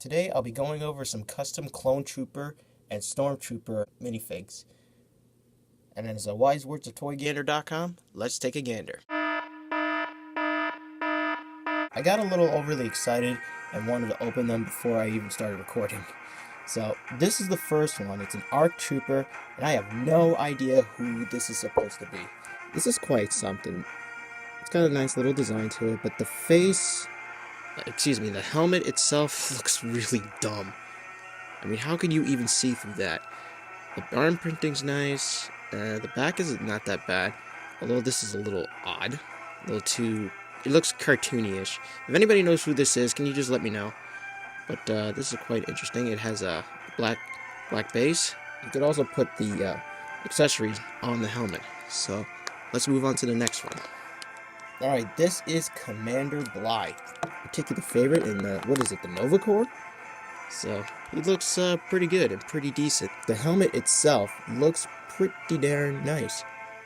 Today I'll be going over some custom Clone Trooper and Stormtrooper minifigs. And as the wise words of ToyGander.com, let's take a gander. I got a little overly excited and wanted to open them before I even started recording. So this is the first one. It's an ARC Trooper, and I have no idea who this is supposed to be. This is quite something. It's got a nice little design to it, but the helmet itself looks really dumb. I mean, how can you even see through that? The arm printing's nice. The back is not that bad, although this is a little odd. A little too... It looks cartoony-ish. If anybody knows who this is, can you just let me know? But this is quite interesting. It has a black base. You could also put the accessories on the helmet. So let's move on to the next one. Alright, this is Commander Bly. Particular favorite in the, the Nova Corps? So, he looks pretty good and pretty decent. The helmet itself looks pretty darn nice.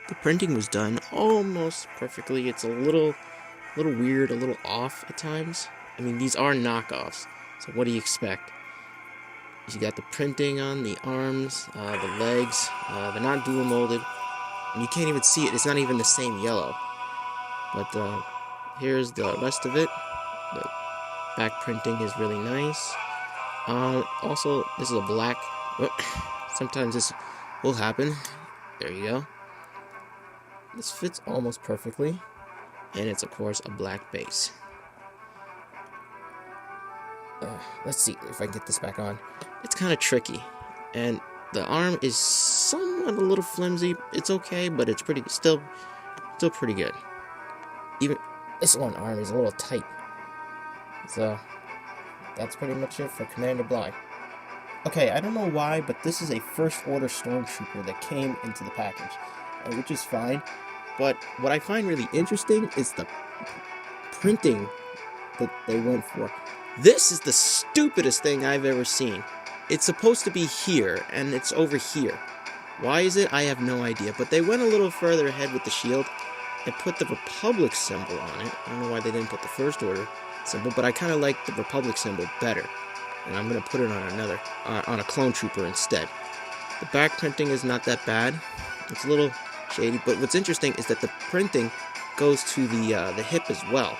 The printing was done almost perfectly. It's a little weird, a little off at times. I mean, these are knockoffs, so what do you expect? You got the printing on the arms, the legs. They're not dual molded, and you can't even see it. It's not even the same yellow. But here's the rest of it. The back printing is really nice. Also, this is a black... sometimes this will happen. There you go. This fits almost perfectly. And it's, of course, a black base. Let's see if I can get this back on. It's kind of tricky. And the arm is somewhat a little flimsy. It's okay, but it's still pretty good. Even this one arm is a little tight. So, that's pretty much it for Commander Bly. Okay, I don't know why, but this is a First Order Stormtrooper that came into the package, which is fine. But what I find really interesting is the printing that they went for. This is the stupidest thing I've ever seen. It's supposed to be here, and it's over here. Why is it? I have no idea. But they went a little further ahead with the shield and put the Republic symbol on it. I don't know why they didn't put the First Order symbol, but I kind of like the Republic symbol better. And I'm going to put it on on a Clone Trooper instead. The back printing is not that bad. It's a little shady, but what's interesting is that the printing goes to the hip as well.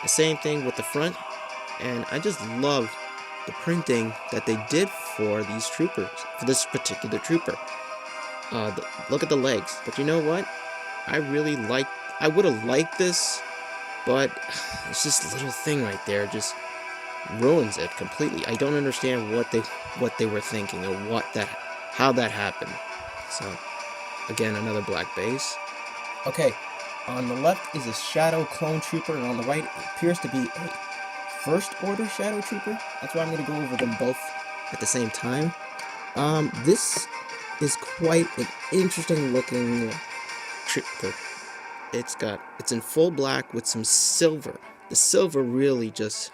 The same thing with the front, and I just love the printing that they did for these troopers, for this particular trooper. Look at the legs, but you know what? I would have liked this, but it's just a little thing right there just ruins it completely. I don't understand what they were thinking or how that happened. So again, another black base. Okay, on the left is a Shadow Clone Trooper, and on the right it appears to be a First Order Shadow Trooper. That's why I'm going to go over them both at the same time. This is quite an interesting looking trooper. It's in full black with some silver. The silver really just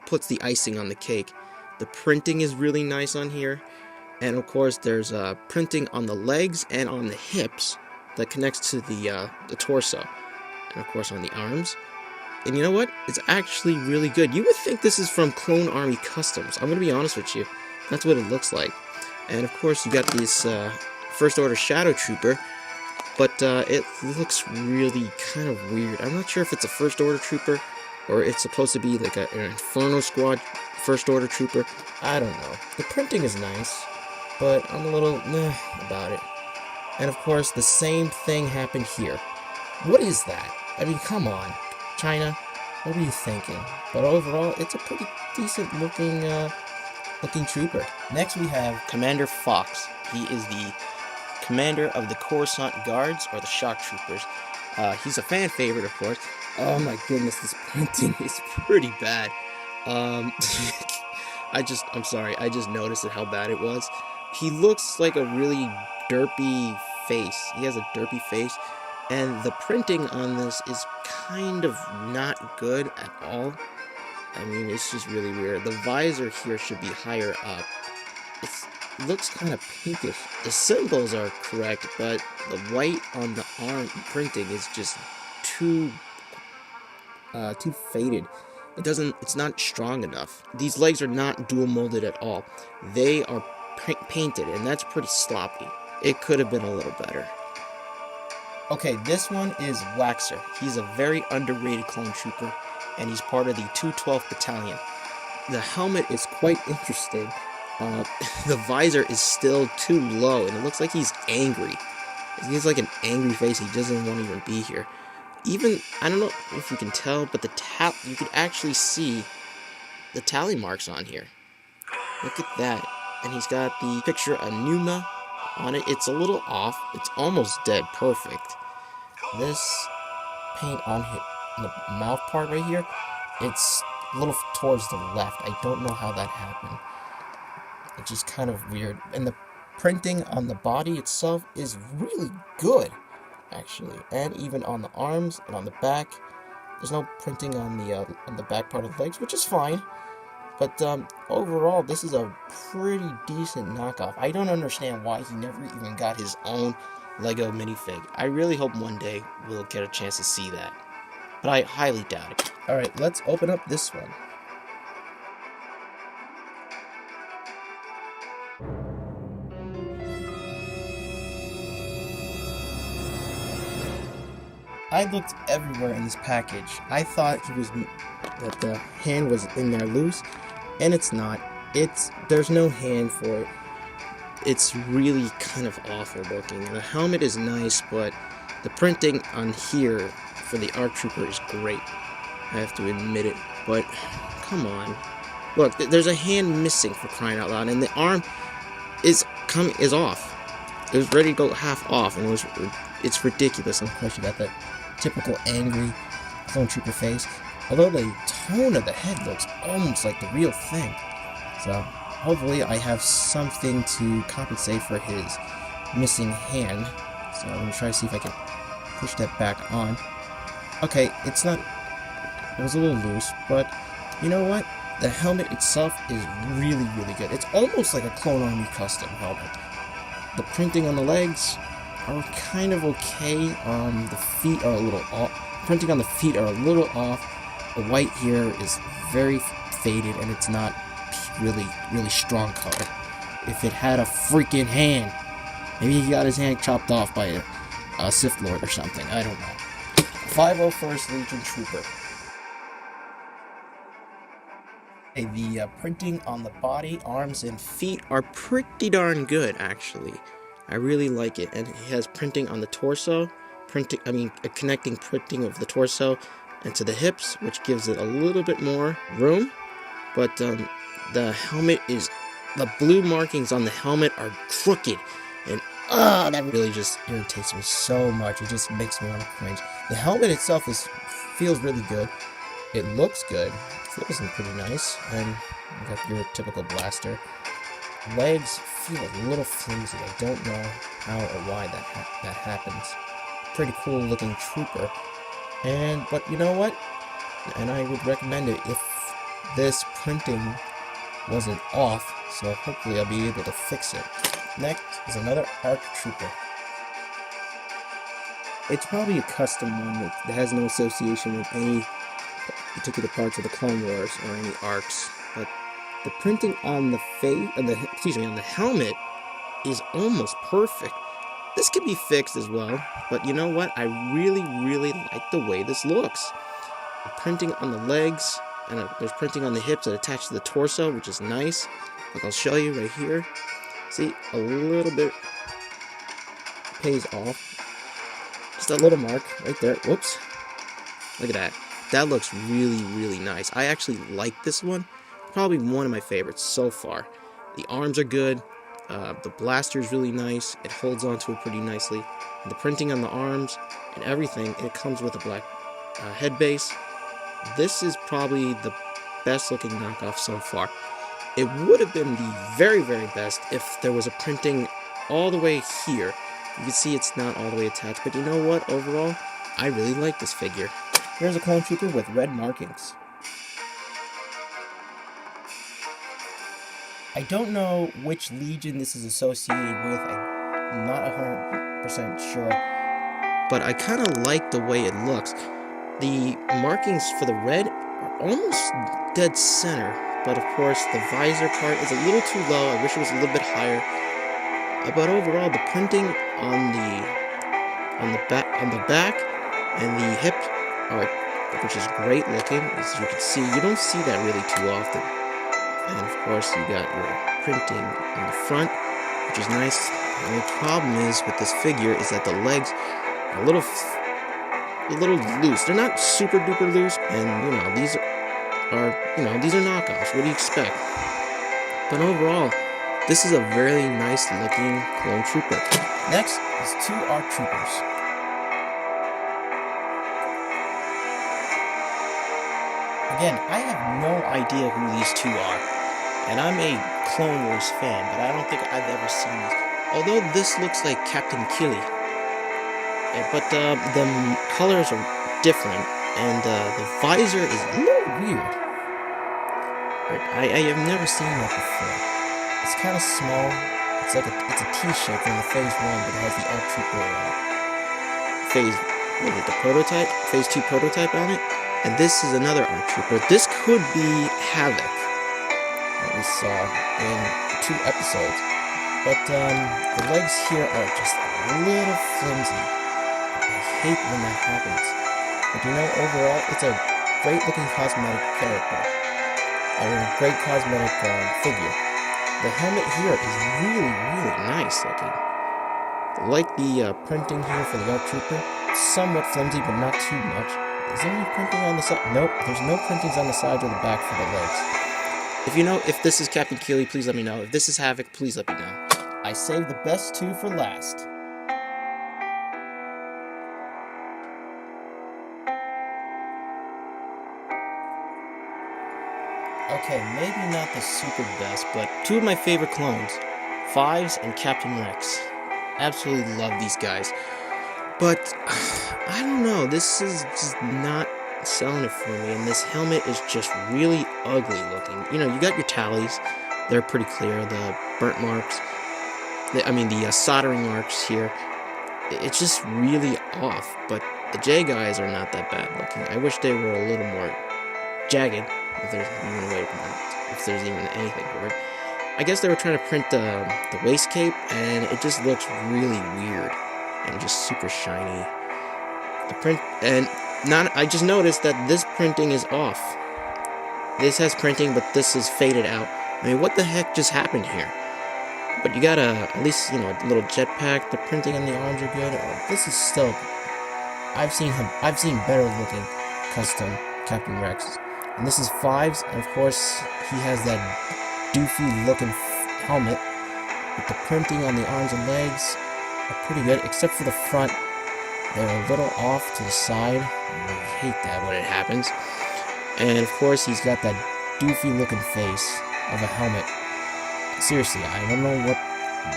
puts the icing on the cake. The printing is really nice on here. And of course, there's printing on the legs and on the hips that connects to the torso. And of course on the arms. And you know what? It's actually really good. You would think this is from Clone Army Customs. I'm going to be honest with you. That's what it looks like. And of course, you got this First Order Shadow Trooper. But it looks really kind of weird. I'm not sure if it's a First Order Trooper or it's supposed to be like an Inferno Squad First Order Trooper. I don't know. The printing is nice, but I'm a little meh about it. And of course, the same thing happened here. What is that? I mean, come on, China. What were you thinking? But overall, it's a pretty decent looking trooper. Next, we have Commander Fox. He is the commander of the Coruscant Guards, or the Shock Troopers. He's a fan favorite, of course. Oh my goodness, this printing is pretty bad. I'm sorry, I just noticed how bad it was. He looks like a really derpy face. He has a derpy face, and the printing on this is kind of not good at all. I mean, it's just really weird. The visor here should be higher up. It looks kind of pinkish. The symbols are correct, but the white on the arm printing is just too faded. It's not strong enough. These legs are not dual molded at all. They are painted, and that's pretty sloppy. It could have been a little better. Okay, this one is Waxer. He's a very underrated clone trooper, and he's part of the 212th Battalion. The helmet is quite interesting. The visor is still too low, and it looks like he's angry. He has like an angry face. He doesn't want to even be here. Even, I don't know if you can tell, but you can actually see the tally marks on here. Look at that. And he's got the picture of Numa on it. It's a little off. It's almost dead perfect. This paint on the mouth part right here, it's a little towards the left. I don't know how that happened. It's just kind of weird. And the printing on the body itself is really good, actually. And even on the arms and on the back, there's no printing on the back part of the legs, which is fine. But overall, this is a pretty decent knockoff. I don't understand why he never even got his own Lego minifig. I really hope one day we'll get a chance to see that, but I highly doubt it. Alright, let's open up this one. I looked everywhere in this package. I thought that the hand was in there loose, and it's not. There's no hand for it. It's really kind of awful looking. The helmet is nice, but the printing on here for the ARC Trooper is great. I have to admit it, but come on. Look, there's a hand missing, for crying out loud, and the arm is off. It was ready to go half off, and it's ridiculous. Of course, you got the typical angry clone trooper face, although the tone of the head looks almost like the real thing. So hopefully I have something to compensate for his missing hand. So I'm gonna try to see if I can push that back on. Okay, it was a little loose, but you know what? The helmet itself is really, really good. It's almost like a Clone Army custom helmet. The printing on the legs are kind of okay. The feet are a little off. Printing on the feet are a little off. The white here is very faded, and it's not really, really strong color. If it had a freaking hand, maybe he got his hand chopped off by a Sith Lord or something. I don't know. 501st Legion Trooper. Okay, the printing on the body, arms, and feet are pretty darn good, actually. I really like it, and it has printing on the torso, connecting printing of the torso and to the hips, which gives it a little bit more room. But the helmet the blue markings on the helmet are crooked, and that really just irritates me so much. It just makes me want to cringe. The helmet itself feels really good. It looks good. It feels pretty nice, and you got your typical blaster. Legs feel a little flimsy. I don't know how or why that happens. Pretty cool looking trooper. But you know what? And I would recommend it if this printing wasn't off, so hopefully I'll be able to fix it. Next is another ARC Trooper. It's probably a custom one that has no association with any particular parts of the Clone Wars or any ARCs, but the printing on the on the helmet is almost perfect. This can be fixed as well, but you know what? I really, really like the way this looks. The printing on the legs, and there's printing on the hips that attach to the torso, which is nice. Like I'll show you right here. See, a little bit pays off. Just a little mark right there. Whoops. Look at that. That looks really, really nice. I actually like this one. Probably one of my favorites so far. The arms are good. The blaster is really nice. It holds onto it pretty nicely. And the printing on the arms and everything, it comes with a black head base. This is probably the best looking knockoff so far. It would have been the very, very best if there was a printing all the way here. You can see it's not all the way attached, but you know what? Overall, I really like this figure. Here's a clone trooper with red markings. I don't know which legion this is associated with. I'm not 100% sure, but I kind of like the way it looks. The markings for the red are almost dead center, but of course the visor part is a little too low. I wish it was a little bit higher. But overall, the printing on the back and the hip are, which is great looking. As you can see, you don't see that really too often. And of course, you got your printing on the front, which is nice. The only problem is with this figure is that the legs are a little loose. They're not super duper loose, and these are knockoffs. What do you expect? But overall, this is a very nice looking clone trooper. Next is 2 ARC troopers. Again, I have no idea who these 2 are, and I'm a Clone Wars fan, but I don't think I've ever seen this. Although this looks like Captain Killy, but the colors are different, and the visor is a little weird. I have never seen that before. It's kind of small. It's like it's a T-shape from the Phase 1, but it has the ARC Trooper Phase 2 prototype on it. And this is another ARC Trooper. This could be Havoc that we saw in 2 episodes. But the legs here are just a little flimsy. I hate when that happens. But overall, it's a great looking cosmetic character. I mean, a great cosmetic figure. The helmet here is really, really nice looking. I like the printing here for the ARC Trooper. It's somewhat flimsy, but not too much. Is there any printing on the side? Nope, there's no printings on the sides or the back for the legs. If you know if this is Captain Keeley, please let me know. If this is Havoc, please let me know. I saved the best 2 for last. Okay, maybe not the super best, but 2 of my favorite clones, Fives and Captain Rex. Absolutely love these guys. But, I don't know, this is just not selling it for me, and this helmet is just really ugly looking. You got your tallies, they're pretty clear, the burnt marks, the soldering marks here. It's just really off, but the J guys are not that bad looking. I wish they were a little more jagged, if there's even a way to put it, if there's even anything for it. I guess they were trying to print the waist cape, and it just looks really weird and just super shiny. The print, and I just noticed that this printing is off. This has printing, but this is faded out. I mean, what the heck just happened here? But you got at least, a little jetpack. The printing on the arms are good. This is still, I've seen better looking custom Captain Rex. And this is Fives, and of course, he has that doofy looking helmet. But the printing on the arms and legs are pretty good, except for the front. They're a little off to the side. I hate that when it happens. And of course, he's got that doofy looking face of a helmet. Seriously, I don't know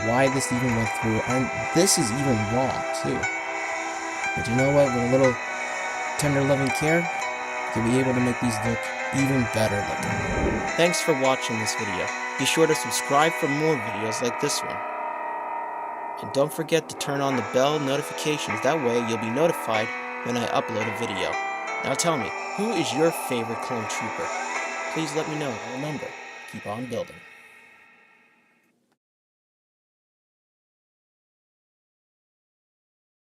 why this even went through. And this is even raw too. But you know what? With a little tender loving care, you'll be able to make these look even better looking. Thanks for watching this video. Be sure to subscribe for more videos like this one. And don't forget to turn on the bell notifications. That way you'll be notified when I upload a video. Now tell me, who is your favorite clone trooper? Please let me know. And remember, keep on building.